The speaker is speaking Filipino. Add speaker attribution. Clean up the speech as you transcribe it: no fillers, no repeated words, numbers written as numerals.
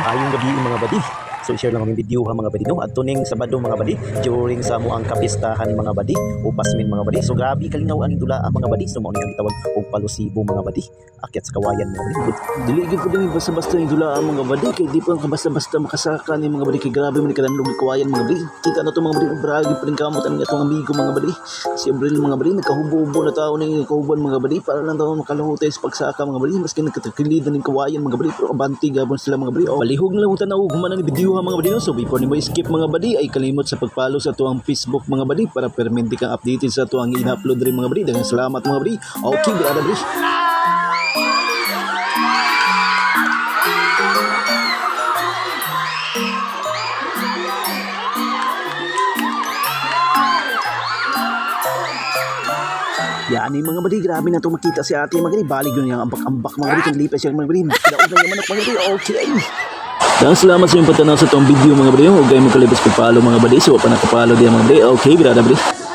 Speaker 1: Maayong gabi mga badi. So i-share lang aming video ha mga badi no. Adto ning Sabado mga badi during sa mo ang kapistahan mga badi o Pasmin mga badi. So grabe kalinaw ang dula mga badi. So mao ni ang gitawag og palusibo mga badi. Akyat sa kawayan mga badi.
Speaker 2: Dili gyud ko dinhi basta-basta yung dula mga badi kay di pa basta-basta makasaka ni mga badi kay grabe man kanang lugi kawayan mga badi. Kita na to mga badi bragi pa rin kamot ang atong amigo mga badi. Si Abril mga badi nakahubo-hubo na tao ning kauban mga badi para lang daw makalahutay sa pagsaka mga badi maski nagkatakilid ning kawayan mga badi pero abanti gabon sila mga badi. Oh, balihog na lang tanaw human ni video ha mga badi no. So before ni mo skip mga badi ay kalimot sa pag-follow sa tuang Facebook mga badi para permanente kang updated sa tuang ina-upload rin mga badi. Daghang salamat mga badi. Okay, brada badi. Yani mga badi, grabe na ito makita si ate mga badi. Balig yun yung ambak-ambak mga badi. Kung lipas yung mga badi. Daog na yung manok mga badi. Okay. Dan salamat sa inyong patanaw sa itong video mga badi. Huwag kayo magkalibas pag-follow mga badi. So pa nakapalo diyan mga badi. Okay, brada badi.